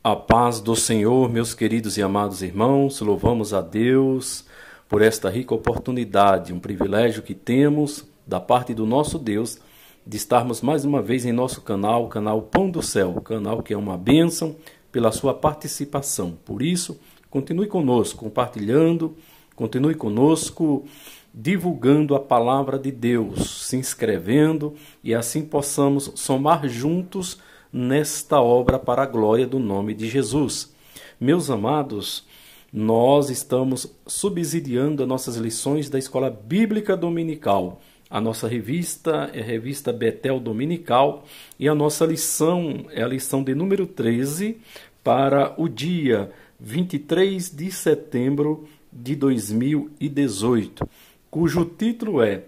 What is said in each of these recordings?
A paz do Senhor, meus queridos e amados irmãos, louvamos a Deus por esta rica oportunidade, um privilégio que temos da parte do nosso Deus de estarmos mais uma vez em nosso canal, o canal Pão do Céu, o canal que é uma bênção pela sua participação. Por isso, continue conosco, compartilhando, continue conosco, divulgando a palavra de Deus, se inscrevendo e assim possamos somar juntos nesta obra para a glória do nome de Jesus. Meus amados, nós estamos subsidiando as nossas lições da Escola Bíblica Dominical. A nossa revista é a revista Betel Dominical e a nossa lição é a lição de número 13 para o dia 23 de setembro de 2018, cujo título é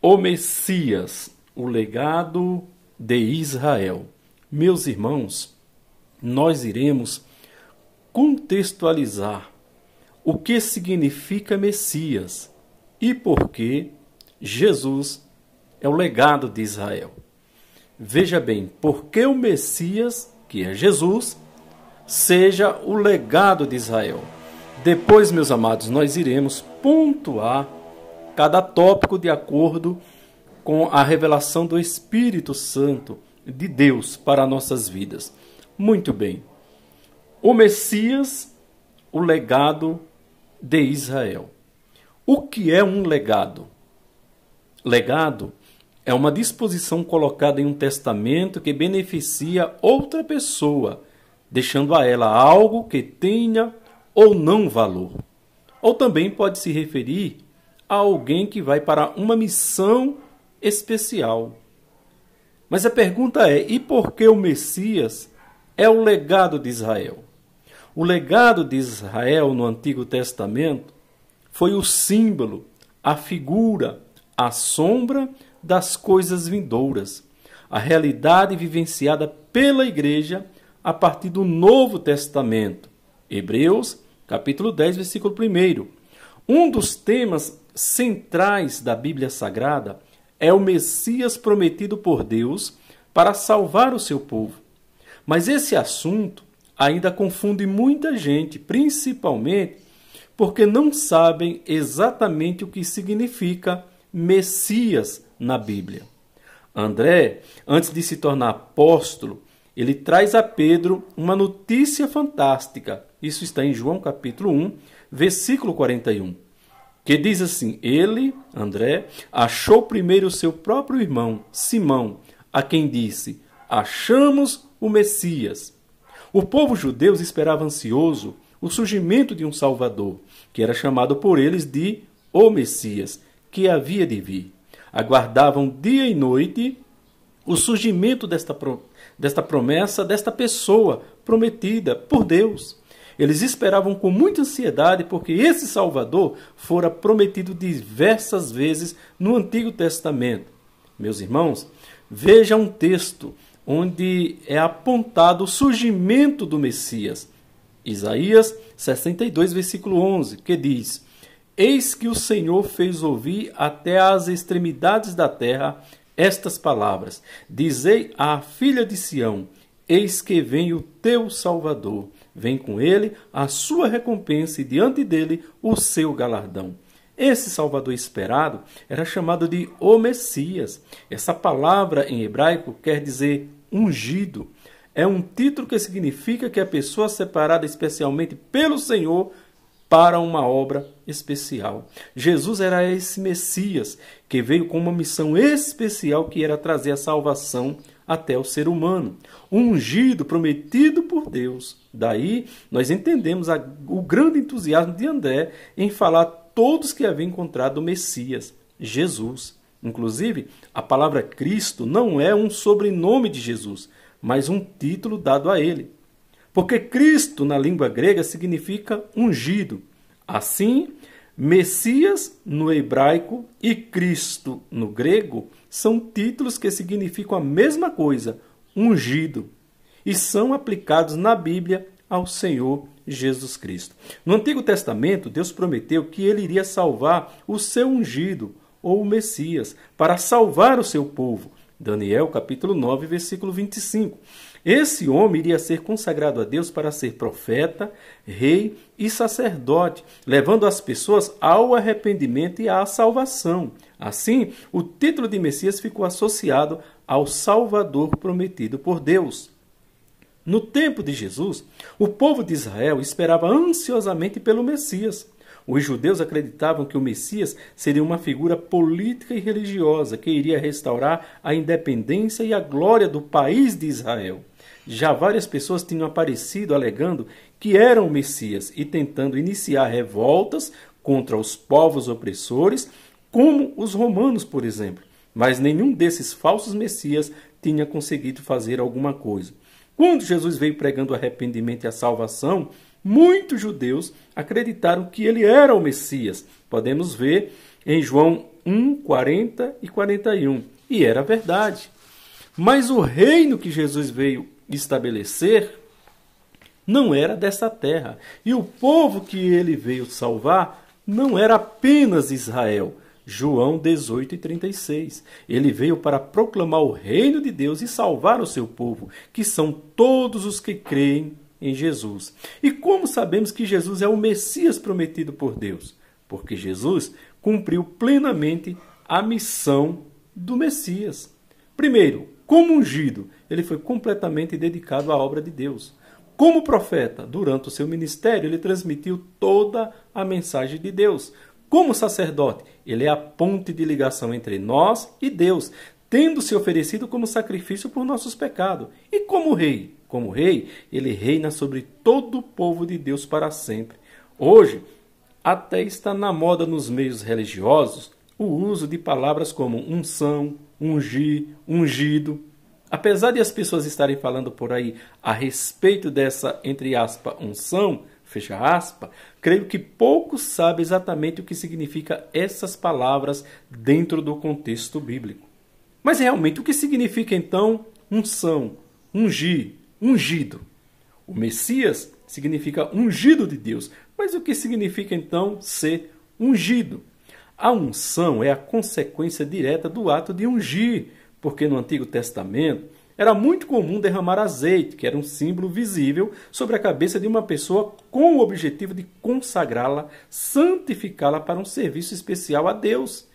O Messias, o legado de Israel. Meus irmãos, nós iremos contextualizar o que significa Messias e por que Jesus é o legado de Israel. Veja bem, por que o Messias, que é Jesus, seja o legado de Israel. Depois, meus amados, nós iremos pontuar cada tópico de acordo com a revelação do Espírito Santo de Deus para nossas vidas. Muito bem. O Messias, o legado de Israel. O que é um legado? Legado é uma disposição colocada em um testamento que beneficia outra pessoa, deixando a ela algo que tenha ou não valor. Ou também pode se referir a alguém que vai para uma missão especial. Mas a pergunta é, e por que o Messias é o legado de Israel? O legado de Israel no Antigo Testamento foi o símbolo, a figura, a sombra das coisas vindouras, a realidade vivenciada pela igreja a partir do Novo Testamento. Hebreus, capítulo 10, versículo 1. Um dos temas centrais da Bíblia Sagrada é o Messias prometido por Deus para salvar o seu povo. Mas esse assunto ainda confunde muita gente, principalmente porque não sabem exatamente o que significa Messias na Bíblia. André, antes de se tornar apóstolo, ele traz a Pedro uma notícia fantástica. Isso está em João capítulo 1, versículo 41. Que diz assim: ele, André, achou primeiro o seu próprio irmão, Simão, a quem disse: achamos o Messias. O povo judeu esperava ansioso o surgimento de um Salvador, que era chamado por eles de o Messias, que havia de vir. Aguardavam dia e noite o surgimento desta promessa, desta pessoa prometida por Deus. Eles esperavam com muita ansiedade porque esse Salvador fora prometido diversas vezes no Antigo Testamento. Meus irmãos, veja um texto onde é apontado o surgimento do Messias. Isaías 62, versículo 11, que diz: eis que o Senhor fez ouvir até às extremidades da terra estas palavras. Dizei à filha de Sião: eis que vem o teu Salvador. Vem com ele a sua recompensa e diante dele o seu galardão. Esse Salvador esperado era chamado de o Messias. Essa palavra em hebraico quer dizer ungido. É um título que significa que a pessoa separada especialmente pelo Senhor para uma obra especial. Jesus era esse Messias que veio com uma missão especial que era trazer a salvação até o ser humano. Um ungido prometido por Deus. Daí nós entendemos o grande entusiasmo de André em falar todos que haviam encontrado o Messias, Jesus. Inclusive, a palavra Cristo não é um sobrenome de Jesus, mas um título dado a ele. Porque Cristo, na língua grega, significa ungido. Assim, Messias no hebraico e Cristo no grego são títulos que significam a mesma coisa, ungido, e são aplicados na Bíblia ao Senhor Jesus Cristo. No Antigo Testamento, Deus prometeu que ele iria salvar o seu ungido, ou o Messias, para salvar o seu povo. Daniel, capítulo 9, versículo 25. Esse homem iria ser consagrado a Deus para ser profeta, rei e sacerdote, levando as pessoas ao arrependimento e à salvação. Assim, o título de Messias ficou associado ao Salvador prometido por Deus. No tempo de Jesus, o povo de Israel esperava ansiosamente pelo Messias. Os judeus acreditavam que o Messias seria uma figura política e religiosa que iria restaurar a independência e a glória do país de Israel. Já várias pessoas tinham aparecido alegando que eram o Messias e tentando iniciar revoltas contra os povos opressores, como os romanos, por exemplo. Mas nenhum desses falsos Messias tinha conseguido fazer alguma coisa. Quando Jesus veio pregando arrependimento e a salvação, muitos judeus acreditaram que ele era o Messias. Podemos ver em João 1, 40 e 41. E era verdade. Mas o reino que Jesus veio estabelecer não era dessa terra. E o povo que ele veio salvar não era apenas Israel. João 18 e 36. Ele veio para proclamar o reino de Deus e salvar o seu povo, que são todos os que creem em Jesus. E como sabemos que Jesus é o Messias prometido por Deus? Porque Jesus cumpriu plenamente a missão do Messias. Primeiro, como ungido, ele foi completamente dedicado à obra de Deus. Como profeta, durante o seu ministério, ele transmitiu toda a mensagem de Deus. Como sacerdote, ele é a ponte de ligação entre nós e Deus, tendo se oferecido como sacrifício por nossos pecados. E como rei? Como rei, ele reina sobre todo o povo de Deus para sempre. Hoje, até está na moda nos meios religiosos o uso de palavras como unção, ungir, ungido. Apesar de as pessoas estarem falando por aí a respeito dessa, entre aspas, unção, fecha aspas, creio que poucos sabem exatamente o que significa essas palavras dentro do contexto bíblico. Mas realmente, o que significa então unção, ungir, ungido? O Messias significa ungido de Deus. Mas o que significa então ser ungido? A unção é a consequência direta do ato de ungir, porque no Antigo Testamento era muito comum derramar azeite, que era um símbolo visível, sobre a cabeça de uma pessoa com o objetivo de consagrá-la, santificá-la para um serviço especial a Deus.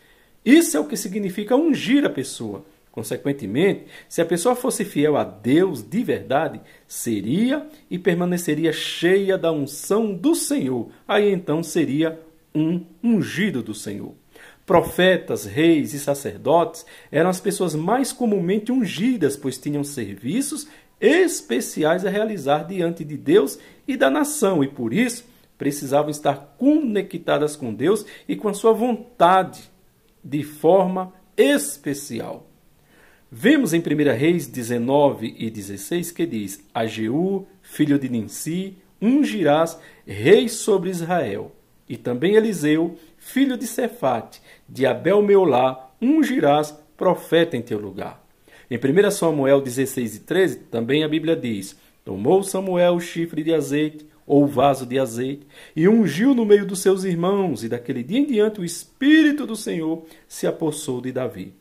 Isso é o que significa ungir a pessoa. Consequentemente, se a pessoa fosse fiel a Deus de verdade, seria e permaneceria cheia da unção do Senhor. Aí então seria um ungido do Senhor. Profetas, reis e sacerdotes eram as pessoas mais comumente ungidas, pois tinham serviços especiais a realizar diante de Deus e da nação, e por isso precisavam estar conectadas com Deus e com a sua vontade de forma especial. Vemos em 1 Reis 19 e 16 que diz: a Jeú, filho de Ninsi, ungirás rei sobre Israel. E também Eliseu, filho de Cefate, de Abel-Meolá, ungirás profeta em teu lugar. Em 1 Samuel 16 e 13, também a Bíblia diz: tomou Samuel o chifre de azeite, ou vaso de azeite, e ungiu no meio dos seus irmãos, e daquele dia em diante o Espírito do Senhor se apossou de Davi.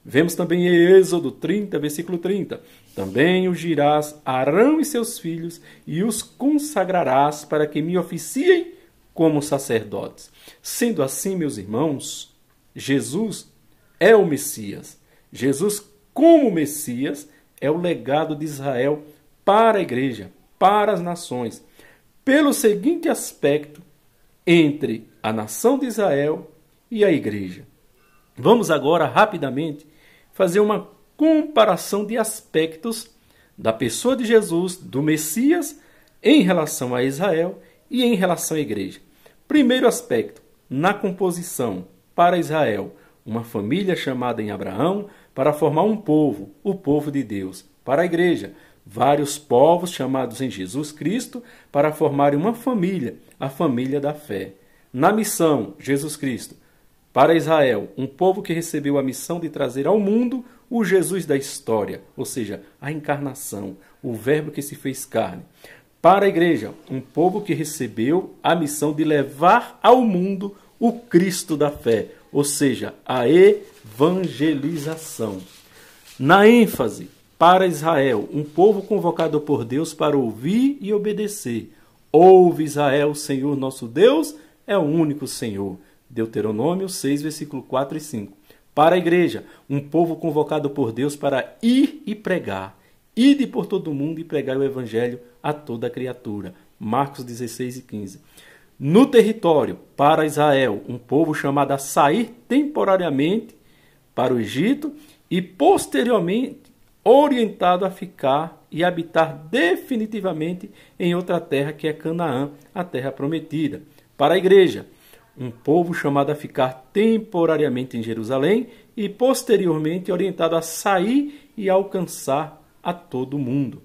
Vemos também em Êxodo 30, versículo 30. Também ungirás Arão e seus filhos, e os consagrarás para que me oficiem como sacerdotes. Sendo assim, meus irmãos, Jesus é o Messias. Jesus, como Messias, é o legado de Israel para a igreja, para as nações. Pelo seguinte aspecto entre a nação de Israel e a igreja. Vamos agora, rapidamente, fazer uma comparação de aspectos da pessoa de Jesus, do Messias, em relação a Israel e em relação à igreja. Primeiro aspecto, na composição, para Israel, uma família chamada em Abraão para formar um povo, o povo de Deus. Para a igreja, vários povos chamados em Jesus Cristo para formarem uma família, a família da fé. Na missão, Jesus Cristo. Para Israel, um povo que recebeu a missão de trazer ao mundo o Jesus da história, ou seja, a encarnação, o verbo que se fez carne. Para a igreja, um povo que recebeu a missão de levar ao mundo o Cristo da fé, ou seja, a evangelização. Na ênfase, para Israel, um povo convocado por Deus para ouvir e obedecer. Ouve, Israel, o Senhor nosso Deus é o único Senhor. Deuteronômio 6, versículo 4 e 5. Para a igreja, um povo convocado por Deus para ir e pregar. Ide por todo o mundo e pregai o evangelho a toda criatura. Marcos 16 e 15. No território, para Israel, um povo chamado a sair temporariamente para o Egito e posteriormente orientado a ficar e habitar definitivamente em outra terra que é Canaã, a terra prometida. Para a igreja, um povo chamado a ficar temporariamente em Jerusalém e posteriormente orientado a sair e alcançar a todo mundo.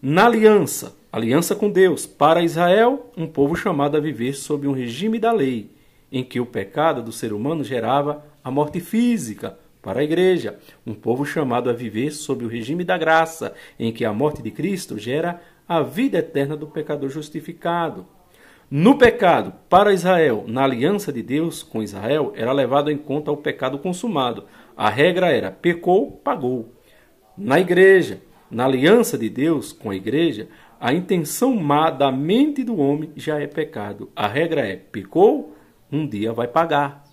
Na aliança com Deus, para Israel, um povo chamado a viver sob um regime da lei, em que o pecado do ser humano gerava a morte física. Para a igreja, um povo chamado a viver sob o regime da graça, em que a morte de Cristo gera a vida eterna do pecador justificado. No pecado, para Israel, na aliança de Deus com Israel, era levado em conta o pecado consumado. A regra era: pecou, pagou. Na igreja, na aliança de Deus com a igreja, a intenção má da mente do homem já é pecado. A regra é: pecou, um dia vai pagar.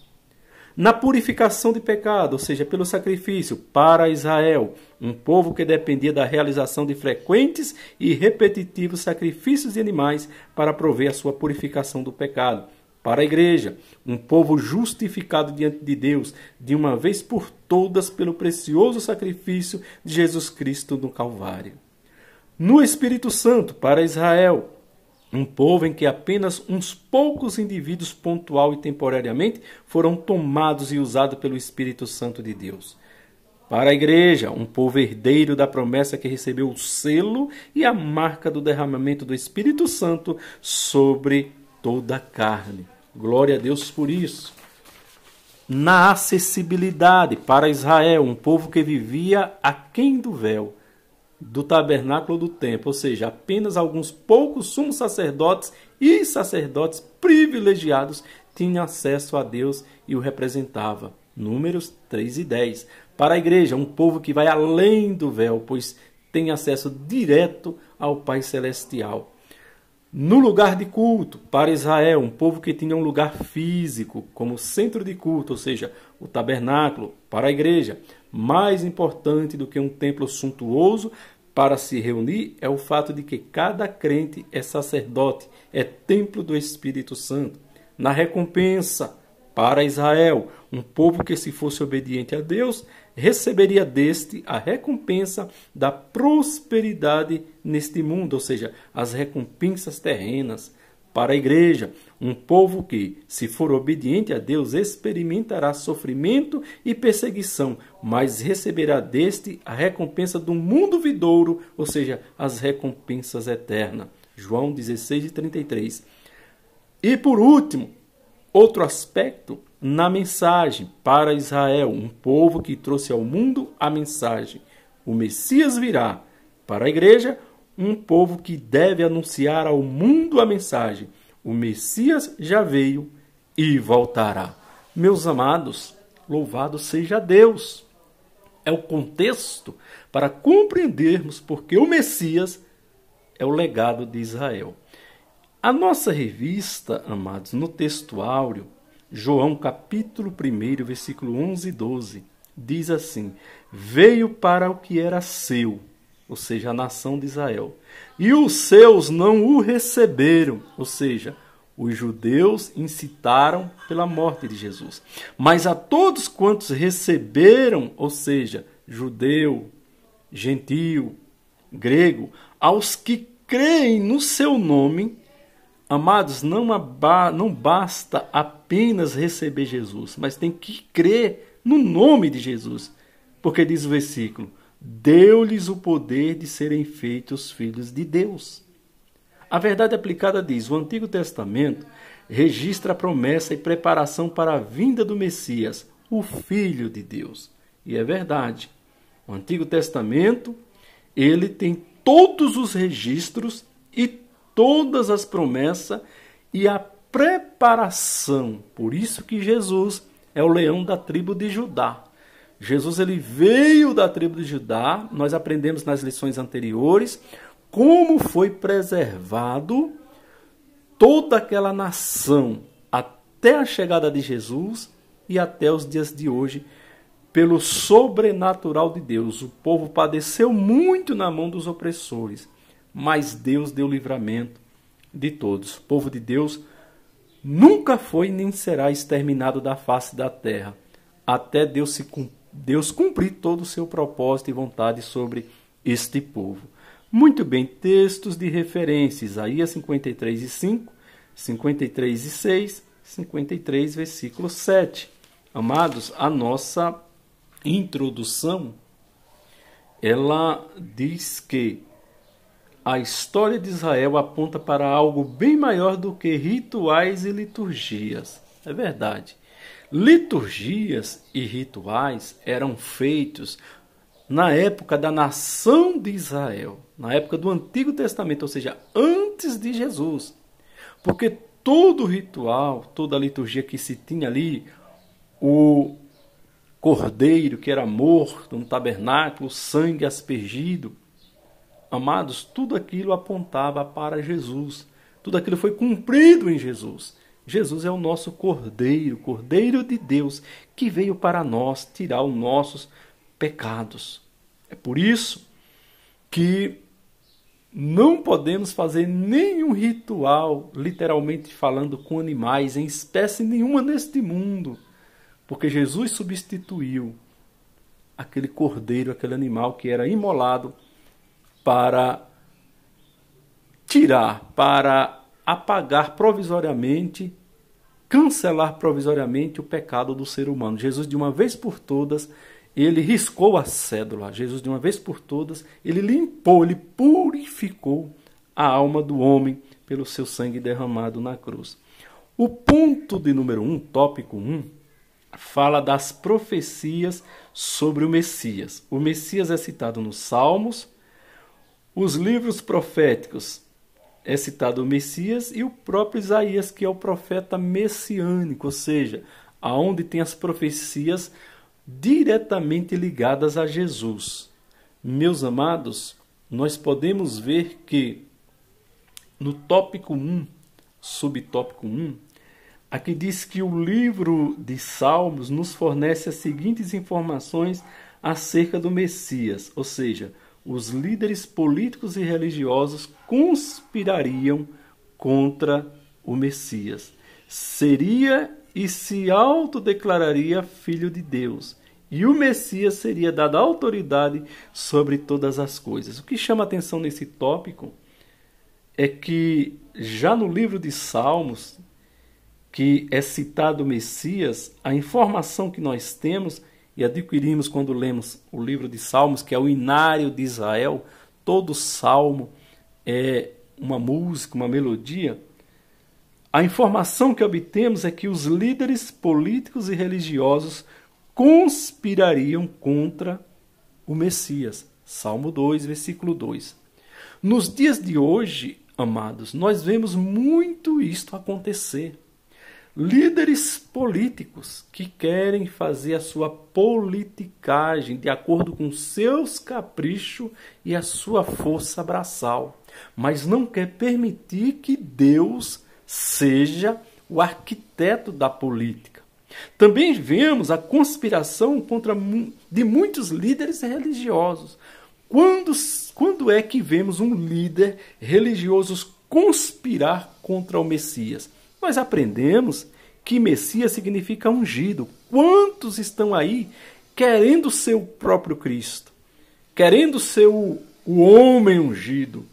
Na purificação de pecado, ou seja, pelo sacrifício, para Israel, um povo que dependia da realização de frequentes e repetitivos sacrifícios de animais para prover a sua purificação do pecado. Para a igreja, um povo justificado diante de Deus, de uma vez por todas pelo precioso sacrifício de Jesus Cristo no Calvário. No Espírito Santo, para Israel, um povo em que apenas uns poucos indivíduos pontual e temporariamente foram tomados e usados pelo Espírito Santo de Deus. Para a igreja, um povo herdeiro da promessa que recebeu o selo e a marca do derramamento do Espírito Santo sobre toda a carne. Glória a Deus por isso. Na acessibilidade, para Israel, um povo que vivia aquém do véu, do tabernáculo do templo, ou seja, apenas alguns poucos sumos sacerdotes e sacerdotes privilegiados tinham acesso a Deus e o representava. Números 3 e 10. Para a igreja, um povo que vai além do véu, pois tem acesso direto ao Pai Celestial. No lugar de culto, para Israel, um povo que tinha um lugar físico como centro de culto, ou seja, o tabernáculo. Para a igreja, mais importante do que um templo suntuoso para se reunir é o fato de que cada crente é sacerdote, é templo do Espírito Santo. Na recompensa, para Israel, um povo que, se fosse obediente a Deus, receberia deste a recompensa da prosperidade neste mundo, ou seja, as recompensas terrenas. Para a igreja, um povo que, se for obediente a Deus, experimentará sofrimento e perseguição, mas receberá deste a recompensa do mundo vindouro, ou seja, as recompensas eternas. João 16 e 33. E por último, outro aspecto, na mensagem para Israel, um povo que trouxe ao mundo a mensagem. O Messias virá. Para a igreja, um povo que deve anunciar ao mundo a mensagem. O Messias já veio e voltará. Meus amados, louvado seja Deus. É o contexto para compreendermos porque o Messias é o legado de Israel. A nossa revista, amados, no texto áureo, João capítulo 1, versículo 11 e 12, diz assim: veio para o que era seu, ou seja, a nação de Israel, e os seus não o receberam, ou seja, os judeus incitaram pela morte de Jesus. Mas a todos quantos receberam, ou seja, judeu, gentio, grego, aos que creem no seu nome, amados, não basta apenas receber Jesus, mas tem que crer no nome de Jesus. Porque diz o versículo: deu-lhes o poder de serem feitos filhos de Deus. A verdade aplicada diz: o Antigo Testamento registra a promessa e preparação para a vinda do Messias, o Filho de Deus. E é verdade. O Antigo Testamento, ele tem todos os registros e todas as promessas e a preparação. Por isso que Jesus é o leão da tribo de Judá. Jesus ele veio da tribo de Judá. Nós aprendemos nas lições anteriores como foi preservado toda aquela nação até a chegada de Jesus e até os dias de hoje, pelo sobrenatural de Deus. O povo padeceu muito na mão dos opressores, mas Deus deu livramento de todos. O povo de Deus nunca foi nem será exterminado da face da terra, até Deus cumprir todo o seu propósito e vontade sobre este povo. Muito bem, textos de referência: Isaías 53:5, 53:6, 53, versículo 7. Amados, a nossa introdução, ela diz que a história de Israel aponta para algo bem maior do que rituais e liturgias. É verdade. Liturgias e rituais eram feitos na época da nação de Israel, na época do Antigo Testamento, ou seja, antes de Jesus. Porque todo ritual, toda a liturgia que se tinha ali, o cordeiro que era morto no tabernáculo, o sangue aspergido, amados, tudo aquilo apontava para Jesus. Tudo aquilo foi cumprido em Jesus. Jesus é o nosso cordeiro, cordeiro de Deus, que veio para nós tirar os nossos pecados. É por isso que não podemos fazer nenhum ritual, literalmente falando, com animais, em espécie nenhuma neste mundo, porque Jesus substituiu aquele cordeiro, aquele animal que era imolado para tirar, para apagar provisoriamente, cancelar provisoriamente o pecado do ser humano. Jesus, de uma vez por todas, ele riscou a cédula. Jesus, de uma vez por todas, ele limpou, ele purificou a alma do homem pelo seu sangue derramado na cruz. O ponto de número 1, tópico 1, fala das profecias sobre o Messias. O Messias é citado nos Salmos, os livros proféticos é citado o Messias e o próprio Isaías, que é o profeta messiânico, ou seja, aonde tem as profecias diretamente ligadas a Jesus. Meus amados, nós podemos ver que no tópico 1, subtópico 1, aqui diz que o livro de Salmos nos fornece as seguintes informações acerca do Messias, ou seja, os líderes políticos e religiosos conspirariam contra o Messias. Seria e se autodeclararia filho de Deus, e o Messias seria dado autoridade sobre todas as coisas. O que chama atenção nesse tópico é que já no livro de Salmos, que é citado o Messias, a informação que nós temos e adquirimos quando lemos o livro de Salmos, que é o inário de Israel, todo salmo é uma música, uma melodia. A informação que obtemos é que os líderes políticos e religiosos conspirariam contra o Messias. Salmo 2, versículo 2. Nos dias de hoje, amados, nós vemos muito isto acontecer. Líderes políticos que querem fazer a sua politicagem de acordo com seus caprichos e a sua força braçal, mas não quer permitir que Deus seja o arquiteto da política. Também vemos a conspiração de muitos líderes religiosos. Quando é que vemos um líder religioso conspirar contra o Messias? Nós aprendemos que Messias significa ungido. Quantos estão aí querendo ser o próprio Cristo? Querendo ser o homem ungido,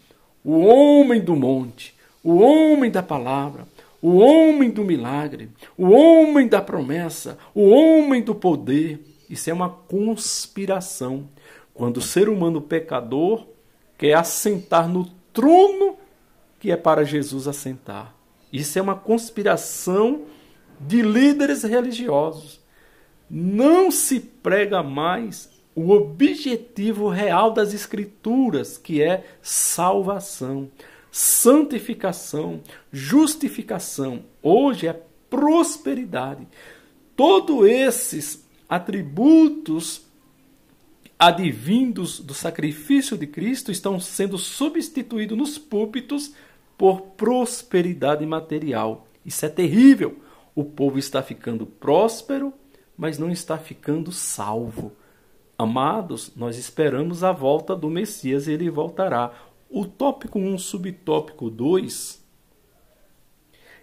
o homem do monte, o homem da palavra, o homem do milagre, o homem da promessa, o homem do poder. Isso é uma conspiração. Quando o ser humano pecador quer assentar no trono que é para Jesus assentar. Isso é uma conspiração de líderes religiosos. Não se prega mais o objetivo real das Escrituras, que é salvação, santificação, justificação. Hoje é prosperidade. Todos esses atributos advindos do sacrifício de Cristo estão sendo substituídos nos púlpitos por prosperidade material. Isso é terrível. O povo está ficando próspero, mas não está ficando salvo. Amados, nós esperamos a volta do Messias e ele voltará. O tópico 1, subtópico 2,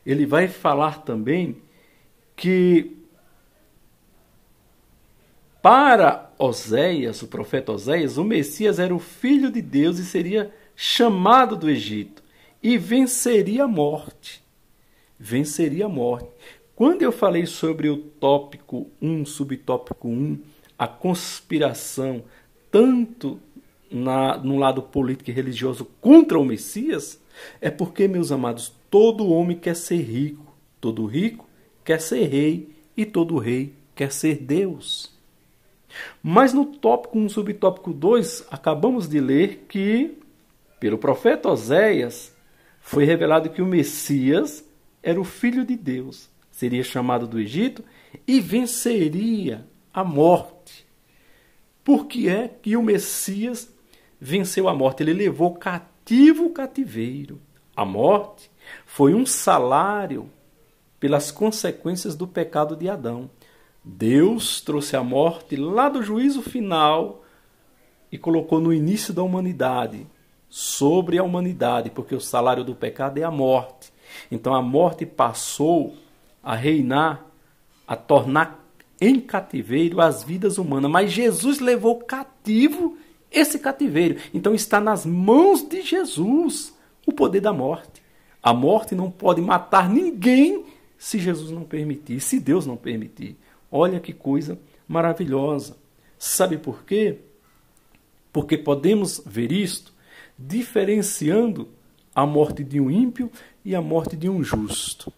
ele vai falar também que para Oséias, o profeta Oséias, o Messias era o Filho de Deus e seria chamado do Egito e venceria a morte. Venceria a morte. Quando eu falei sobre o tópico 1, subtópico 1, a conspiração, tanto no lado político e religioso contra o Messias, é porque, meus amados, todo homem quer ser rico, todo rico quer ser rei e todo rei quer ser Deus. Mas no tópico 1, subtópico 2, acabamos de ler que, pelo profeta Oséias, foi revelado que o Messias era o Filho de Deus, seria chamado do Egito e venceria a morte. Por que é que o Messias venceu a morte? Ele levou cativo o cativeiro. A morte foi um salário pelas consequências do pecado de Adão. Deus trouxe a morte lá do juízo final e colocou no início da humanidade, sobre a humanidade, porque o salário do pecado é a morte. Então a morte passou a reinar, a tornar em cativeiro as vidas humanas. Mas Jesus levou cativo esse cativeiro. Então está nas mãos de Jesus o poder da morte. A morte não pode matar ninguém se Jesus não permitir, se Deus não permitir. Olha que coisa maravilhosa. Sabe por quê? Porque podemos ver isto diferenciando a morte de um ímpio e a morte de um justo.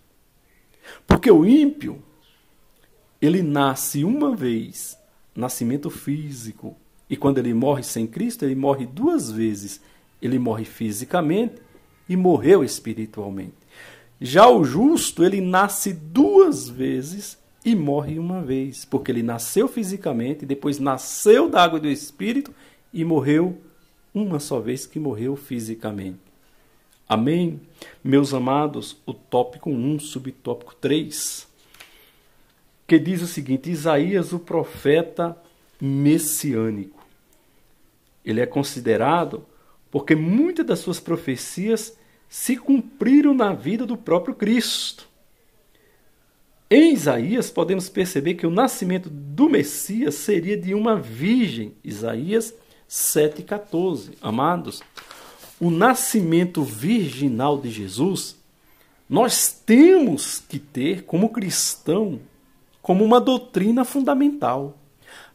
Porque o ímpio, ele nasce uma vez, nascimento físico, e quando ele morre sem Cristo, ele morre duas vezes. Ele morre fisicamente e morreu espiritualmente. Já o justo, ele nasce duas vezes e morre uma vez, porque ele nasceu fisicamente, depois nasceu da água e do Espírito e morreu uma só vez, que morreu fisicamente. Amém? Meus amados, o tópico 1, subtópico 3, que diz o seguinte: Isaías, o profeta messiânico. Ele é considerado porque muitas das suas profecias se cumpriram na vida do próprio Cristo. Em Isaías, podemos perceber que o nascimento do Messias seria de uma virgem. Isaías 7,14. Amados, o nascimento virginal de Jesus, nós temos que ter como cristão, como uma doutrina fundamental.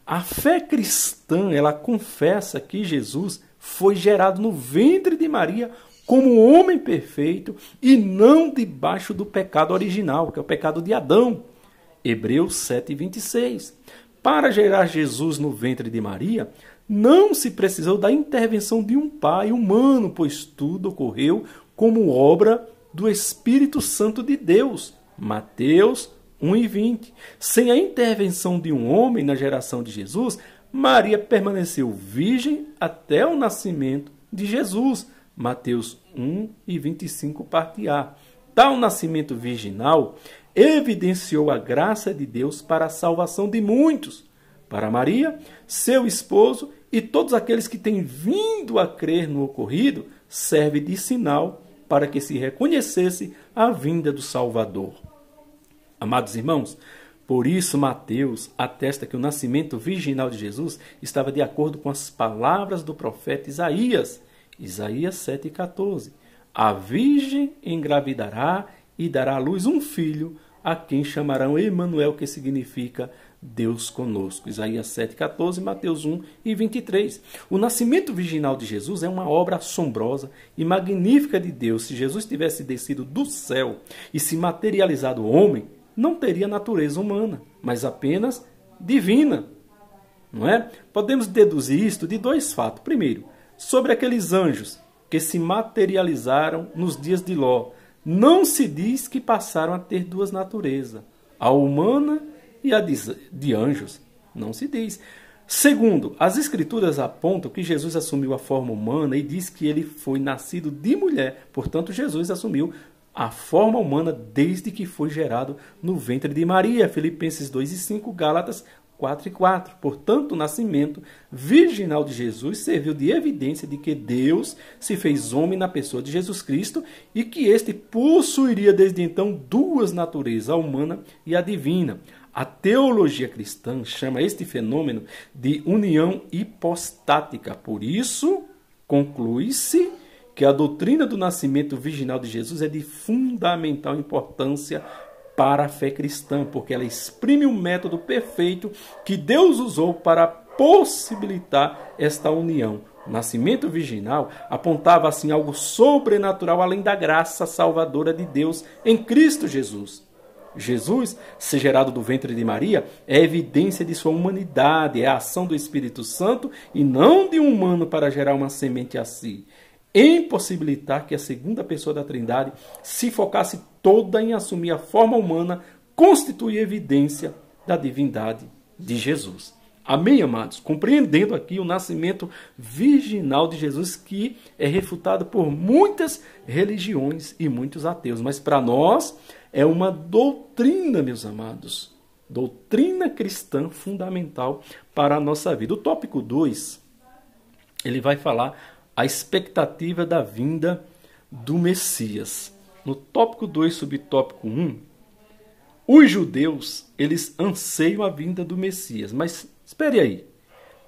A fé cristã, ela confessa que Jesus foi gerado no ventre de Maria como homem perfeito e não debaixo do pecado original, que é o pecado de Adão. Hebreus 7,26. Para gerar Jesus no ventre de Maria, não se precisou da intervenção de um pai humano, pois tudo ocorreu como obra do Espírito Santo de Deus. Mateus 1,20. Sem a intervenção de um homem na geração de Jesus, Maria permaneceu virgem até o nascimento de Jesus. Mateus 1,25, parte A. Tal nascimento virginal evidenciou a graça de Deus para a salvação de muitos. Para Maria, seu esposo e todos aqueles que têm vindo a crer no ocorrido, serve de sinal para que se reconhecesse a vinda do Salvador. Amados irmãos, por isso Mateus atesta que o nascimento virginal de Jesus estava de acordo com as palavras do profeta Isaías. Isaías 7,14. A virgem engravidará e dará à luz um filho, a quem chamarão Emanuel, que significa Deus conosco. Isaías 7,14, Mateus 1,23. O nascimento virginal de Jesus é uma obra assombrosa e magnífica de Deus. Se Jesus tivesse descido do céu e se materializado homem, não teria natureza humana, mas apenas divina. Não é? Podemos deduzir isto de dois fatos. Primeiro, sobre aqueles anjos que se materializaram nos dias de Ló, não se diz que passaram a ter duas naturezas, a humana e a de anjos. Não se diz. Segundo, as Escrituras apontam que Jesus assumiu a forma humana e diz que ele foi nascido de mulher. Portanto, Jesus assumiu a forma humana desde que foi gerado no ventre de Maria. Filipenses 2:5, Gálatas 4:4. Portanto, o nascimento virginal de Jesus serviu de evidência de que Deus se fez homem na pessoa de Jesus Cristo e que este possuiria desde então duas naturezas, a humana e a divina. A teologia cristã chama este fenômeno de união hipostática. Por isso, conclui-se que a doutrina do nascimento virginal de Jesus é de fundamental importância para a fé cristã, porque ela exprime o método perfeito que Deus usou para possibilitar esta união. O nascimento virginal apontava assim algo sobrenatural além da graça salvadora de Deus em Cristo Jesus. Jesus, ser gerado do ventre de Maria, é evidência de sua humanidade, é a ação do Espírito Santo e não de um humano para gerar uma semente a si. Impossibilitar que a segunda pessoa da Trindade se focasse toda em assumir a forma humana constitui evidência da divindade de Jesus. Amém, amados? Compreendendo aqui o nascimento virginal de Jesus, que é refutado por muitas religiões e muitos ateus. Mas para nós é uma doutrina, meus amados. Doutrina cristã fundamental para a nossa vida. O tópico 2, ele vai falar a expectativa da vinda do Messias. No tópico 2, subtópico 1, os judeus, eles anseiam a vinda do Messias. Mas espere aí.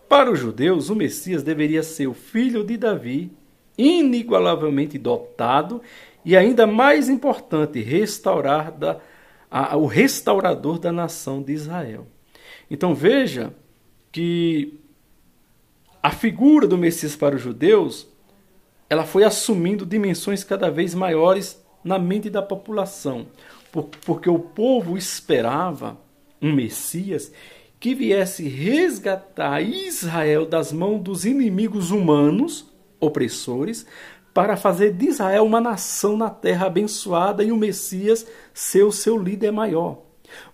Para os judeus, o Messias deveria ser o filho de Davi, inigualavelmente dotado e, ainda mais importante, o restaurador da nação de Israel. Então veja que a figura do Messias para os judeus, ela foi assumindo dimensões cada vez maiores na mente da população, porque o povo esperava um Messias que viesse resgatar Israel das mãos dos inimigos humanos, opressores, para fazer de Israel uma nação na terra abençoada e o Messias ser o seu líder maior.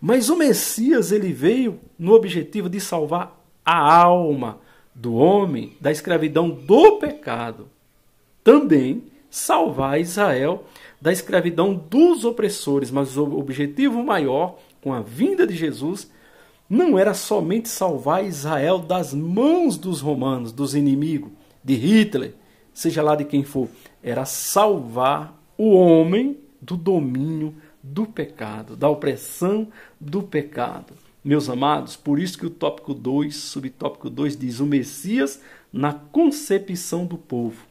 Mas o Messias, ele veio no objetivo de salvar a alma do homem da escravidão do pecado. Também salvar Israel da escravidão dos opressores. Mas o objetivo maior, com a vinda de Jesus, não era somente salvar Israel das mãos dos romanos, dos inimigos, de Hitler, seja lá de quem for. Era salvar o homem do domínio do pecado, da opressão do pecado. Meus amados, por isso que o tópico 2, subtópico 2, diz o Messias na concepção do povo.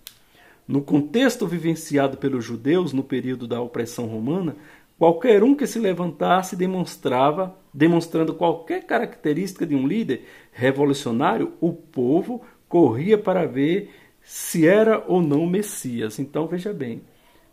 No contexto vivenciado pelos judeus no período da opressão romana, qualquer um que se levantasse demonstrando qualquer característica de um líder revolucionário, o povo corria para ver se era ou não Messias. Então veja bem,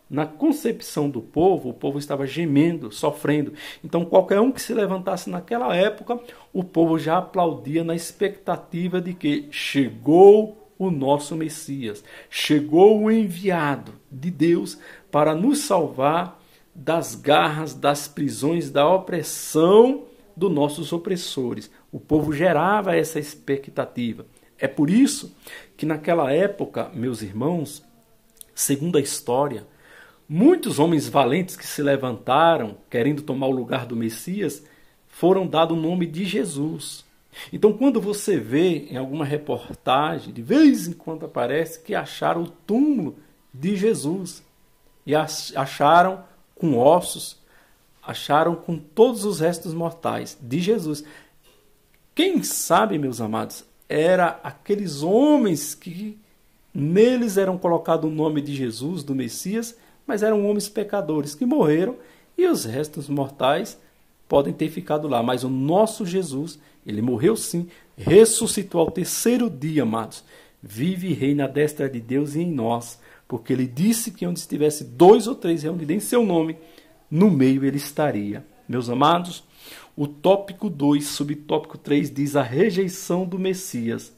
na concepção do povo, o povo estava gemendo, sofrendo. Então qualquer um que se levantasse naquela época, o povo já aplaudia na expectativa de que chegou o nosso Messias, chegou o enviado de Deus para nos salvar das garras, das prisões, da opressão dos nossos opressores. O povo gerava essa expectativa. É por isso que naquela época, meus irmãos, segundo a história, muitos homens valentes que se levantaram querendo tomar o lugar do Messias foram dados o nome de Jesus. Então, quando você vê em alguma reportagem, de vez em quando aparece que acharam o túmulo de Jesus e acharam com ossos, acharam com todos os restos mortais de Jesus. Quem sabe, meus amados, era aqueles homens que neles eram colocado o nome de Jesus, do Messias, mas eram homens pecadores que morreram e os restos mortais podem ter ficado lá. Mas o nosso Jesus, ele morreu sim, ressuscitou ao terceiro dia, amados. Vive e reina à destra de Deus e em nós, porque ele disse que onde estivesse 2 ou 3 reunidos em seu nome, no meio ele estaria. Meus amados, o tópico 2, subtópico 3, diz a rejeição do Messias.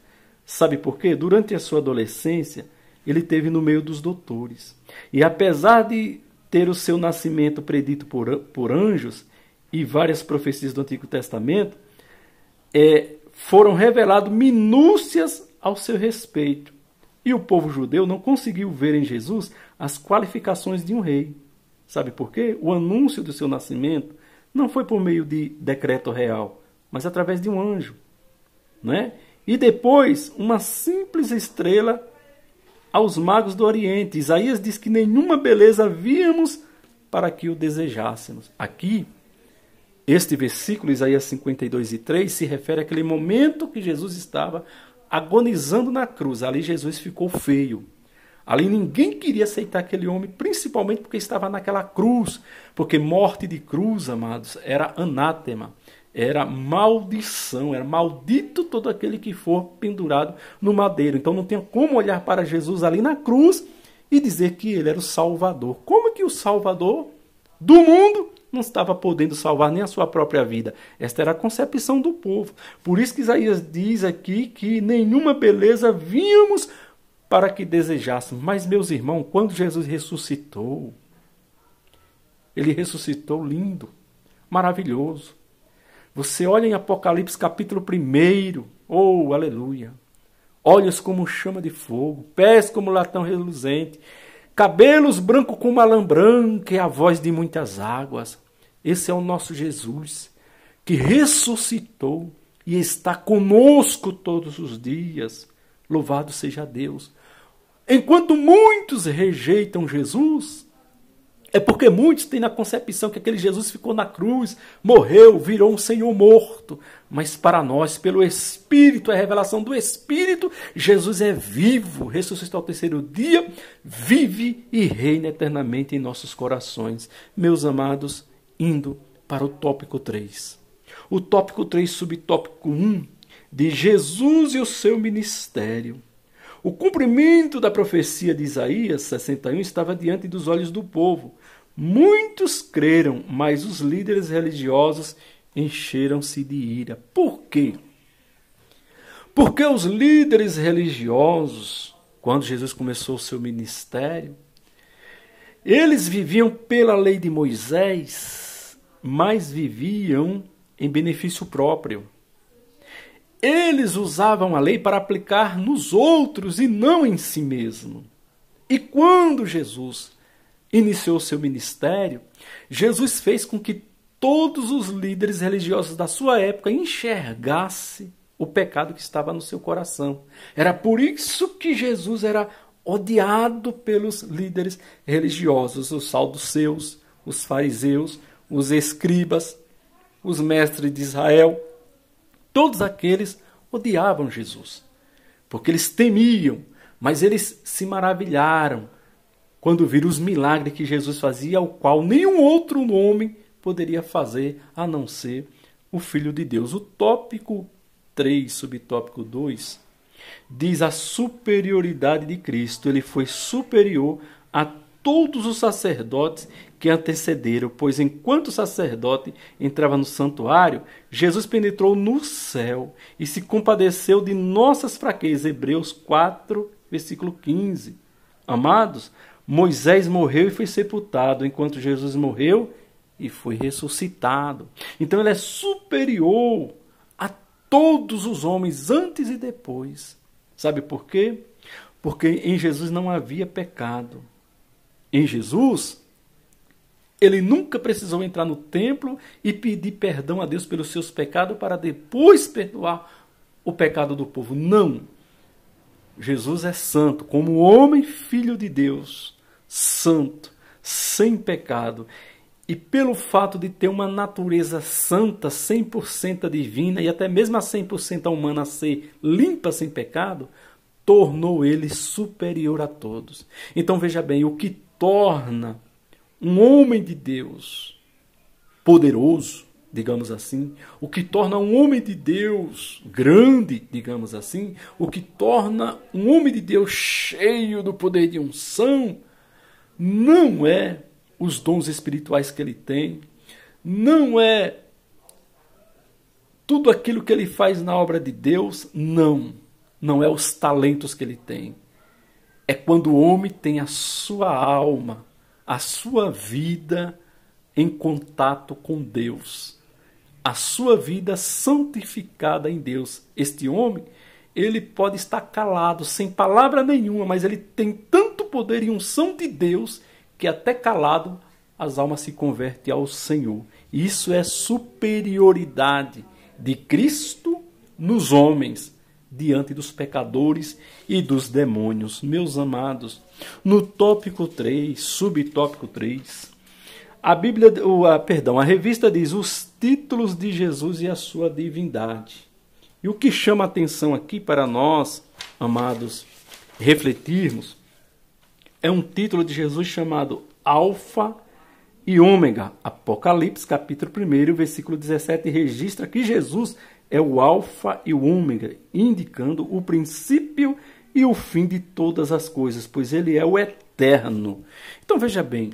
Sabe por quê? Durante a sua adolescência, ele esteve no meio dos doutores. E apesar de ter o seu nascimento predito por anjos e várias profecias do Antigo Testamento, foram reveladas minúcias ao seu respeito. E o povo judeu não conseguiu ver em Jesus as qualificações de um rei. Sabe por quê? O anúncio do seu nascimento não foi por meio de decreto real, mas através de um anjo, né? E depois, uma simples estrela aos magos do Oriente. Isaías diz que nenhuma beleza víamos para que o desejássemos. Aqui, este versículo, Isaías 52:3, se refere àquele momento que Jesus estava agonizando na cruz. Ali Jesus ficou feio. Ali ninguém queria aceitar aquele homem, principalmente porque estava naquela cruz. Porque morte de cruz, amados, era anátema, era maldição, era maldito todo aquele que for pendurado no madeiro. Então não tinha como olhar para Jesus ali na cruz e dizer que ele era o Salvador. Como que o Salvador do mundo não estava podendo salvar nem a sua própria vida? Esta era a concepção do povo. Por isso que Isaías diz aqui que nenhuma beleza víamos para que desejássemos. Mas, meus irmãos, quando Jesus ressuscitou, ele ressuscitou lindo, maravilhoso. Você olha em Apocalipse capítulo 1, oh, aleluia, olhos como chama de fogo, pés como latão reluzente, cabelos brancos como a lã branca e a voz de muitas águas. Esse é o nosso Jesus, que ressuscitou e está conosco todos os dias. Louvado seja Deus. Enquanto muitos rejeitam Jesus, é porque muitos têm na concepção que aquele Jesus ficou na cruz, morreu, virou um Senhor morto. Mas para nós, pelo Espírito, a revelação do Espírito, Jesus é vivo, ressuscitou ao terceiro dia, vive e reina eternamente em nossos corações. Meus amados, indo para o tópico 3. O tópico 3, subtópico 1, de Jesus e o seu ministério. O cumprimento da profecia de Isaías 61 estava diante dos olhos do povo. Muitos creram, mas os líderes religiosos encheram-se de ira. Por quê? Porque os líderes religiosos, quando Jesus começou o seu ministério, eles viviam pela lei de Moisés, mas viviam em benefício próprio. Eles usavam a lei para aplicar nos outros e não em si mesmo. E quando Jesus iniciou seu ministério, Jesus fez com que todos os líderes religiosos da sua época enxergassem o pecado que estava no seu coração. Era por isso que Jesus era odiado pelos líderes religiosos, os saduceus, os fariseus, os escribas, os mestres de Israel. Todos aqueles odiavam Jesus, porque eles temiam, mas eles se maravilharam quando viram os milagres que Jesus fazia, ao qual nenhum outro homem poderia fazer, a não ser o Filho de Deus. O tópico 3, subtópico 2, diz a superioridade de Cristo. Ele foi superior a todos os sacerdotes que antecederam, pois enquanto o sacerdote entrava no santuário, Jesus penetrou no céu e se compadeceu de nossas fraquezas. Hebreus 4, versículo 15. Amados, Moisés morreu e foi sepultado, enquanto Jesus morreu e foi ressuscitado. Então ele é superior a todos os homens, antes e depois. Sabe por quê? Porque em Jesus não havia pecado. Em Jesus, ele nunca precisou entrar no templo e pedir perdão a Deus pelos seus pecados para depois perdoar o pecado do povo. Não. Jesus é santo, como homem, filho de Deus, santo, sem pecado. E pelo fato de ter uma natureza santa, 100% divina e até mesmo a 100% humana a ser limpa, sem pecado, tornou ele superior a todos. Então veja bem, o que torna um homem de Deus poderoso, digamos assim, o que torna um homem de Deus grande, digamos assim, o que torna um homem de Deus cheio do poder de unção, não é os dons espirituais que ele tem, não é tudo aquilo que ele faz na obra de Deus, não é os talentos que ele tem. É quando o homem tem a sua alma, a sua vida em contato com Deus. a sua vida santificada em Deus. Este homem, ele pode estar calado, sem palavra nenhuma, mas ele tem tanto poder e unção de Deus que até calado as almas se convertem ao Senhor. Isso é superioridade de Cristo nos homens, diante dos pecadores e dos demônios. Meus amados, no tópico 3, subtópico 3, a revista diz os títulos de Jesus e a sua divindade. E o que chama a atenção aqui para nós, amados, refletirmos, é um título de Jesus chamado Alfa e Ômega. Apocalipse, capítulo 1, versículo 17, registra que Jesus é o Alfa e o Ômega, indicando o princípio e o fim de todas as coisas, pois ele é o eterno. Então veja bem,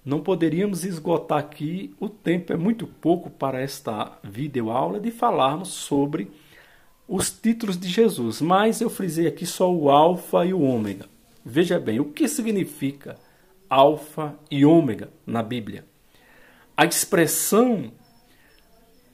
não poderíamos esgotar aqui, o tempo é muito pouco para esta videoaula de falarmos sobre os títulos de Jesus, mas eu frisei aqui só o Alfa e o Ômega. Veja bem, o que significa Alfa e Ômega na Bíblia? A expressão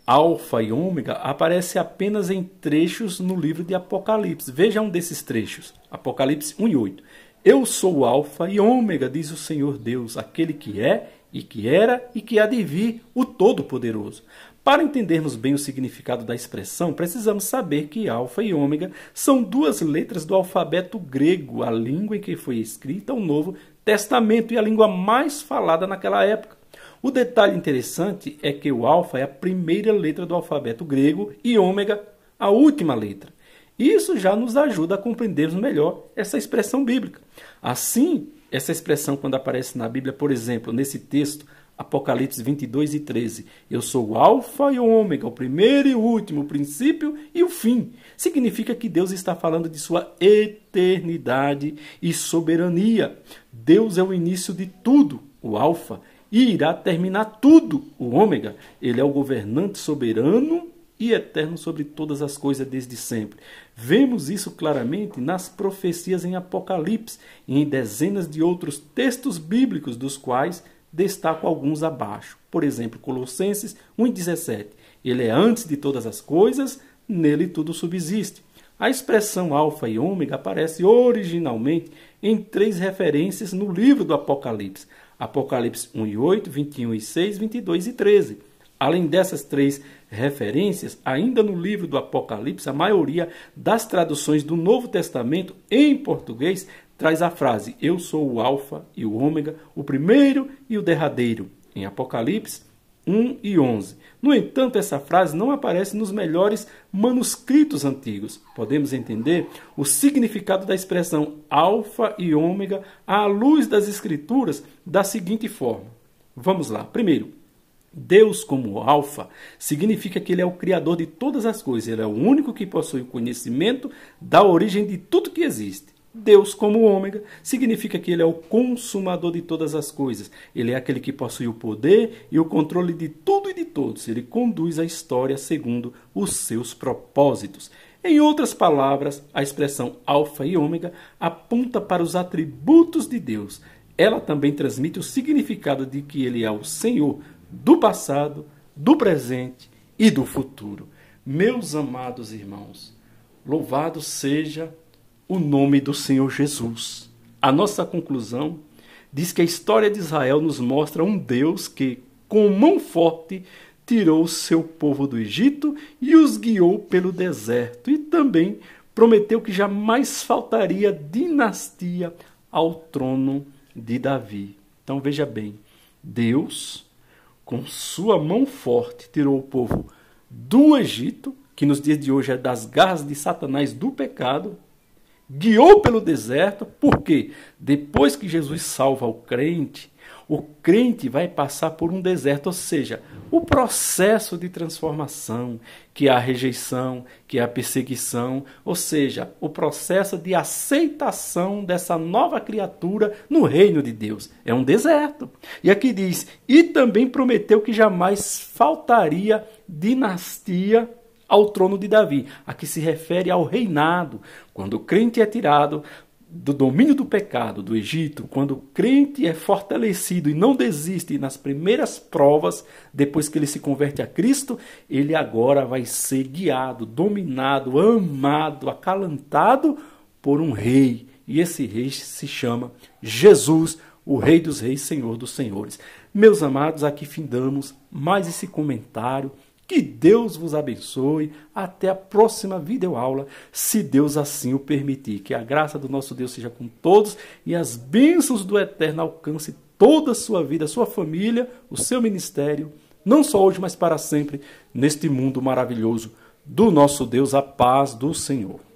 Alfa e Ômega aparece apenas em trechos no livro de Apocalipse. Veja um desses trechos, Apocalipse 1 e 8. Eu sou o Alfa e Ômega, diz o Senhor Deus, aquele que é, e que era, e que há de vir, o Todo-Poderoso. Para entendermos bem o significado da expressão, precisamos saber que Alfa e Ômega são duas letras do alfabeto grego, a língua em que foi escrita o Novo Testamento e a língua mais falada naquela época. O detalhe interessante é que o alfa é a primeira letra do alfabeto grego e ômega a última letra. Isso já nos ajuda a compreendermos melhor essa expressão bíblica. Assim, essa expressão quando aparece na Bíblia, por exemplo, nesse texto, Apocalipse 22 e 13, eu sou o alfa e o ômega, o primeiro e o último, o princípio e o fim. Significa que Deus está falando de sua eternidade e soberania. Deus é o início de tudo, o alfa, e irá terminar tudo, o ômega. Ele é o governante soberano e eterno sobre todas as coisas desde sempre. Vemos isso claramente nas profecias em Apocalipse e em dezenas de outros textos bíblicos, dos quais destaco alguns abaixo. Por exemplo, Colossenses 1,17. Ele é antes de todas as coisas, nele tudo subsiste. A expressão alfa e ômega aparece originalmente em 3 referências no livro do Apocalipse. Apocalipse 1 e 8, 21 e 6, 22 e 13. Além dessas 3 referências, ainda no livro do Apocalipse, a maioria das traduções do Novo Testamento em português traz a frase eu sou o alfa e o ômega, o primeiro e o derradeiro, em Apocalipse 1 e 11. No entanto, essa frase não aparece nos melhores manuscritos antigos. Podemos entender o significado da expressão alfa e ômega à luz das Escrituras da seguinte forma. Vamos lá. Primeiro, Deus como alfa significa que ele é o criador de todas as coisas. Ele é o único que possui o conhecimento da origem de tudo que existe. Deus como ômega significa que ele é o consumador de todas as coisas. Ele é aquele que possui o poder e o controle de tudo e de todos. Ele conduz a história segundo os seus propósitos. Em outras palavras, a expressão alfa e ômega aponta para os atributos de Deus. Ela também transmite o significado de que ele é o Senhor do passado, do presente e do futuro. Meus amados irmãos, louvado seja o nome do Senhor Jesus. A nossa conclusão diz que a história de Israel nos mostra um Deus que, com mão forte, tirou o seu povo do Egito e os guiou pelo deserto. E também prometeu que jamais faltaria dinastia ao trono de Davi. Então veja bem, Deus, com sua mão forte, tirou o povo do Egito, que nos dias de hoje é das garras de Satanás do pecado, guiou pelo deserto, porque depois que Jesus salva o crente vai passar por um deserto, ou seja, o processo de transformação, que é a rejeição, que é a perseguição, ou seja, o processo de aceitação dessa nova criatura no reino de Deus. É um deserto. E aqui diz, e também prometeu que jamais faltaria dinastia ao trono de Davi. Aqui se refere ao reinado. Quando o crente é tirado do domínio do pecado do Egito, quando o crente é fortalecido e não desiste nas primeiras provas, depois que ele se converte a Cristo, ele agora vai ser guiado, dominado, amado, acalantado por um rei. E esse rei se chama Jesus, o Rei dos Reis, Senhor dos Senhores. Meus amados, aqui findamos mais esse comentário. Que Deus vos abençoe. Até a próxima videoaula, se Deus assim o permitir. Que a graça do nosso Deus seja com todos e as bênçãos do Eterno alcance toda a sua vida, a sua família, o seu ministério, não só hoje, mas para sempre, neste mundo maravilhoso do nosso Deus. A paz do Senhor.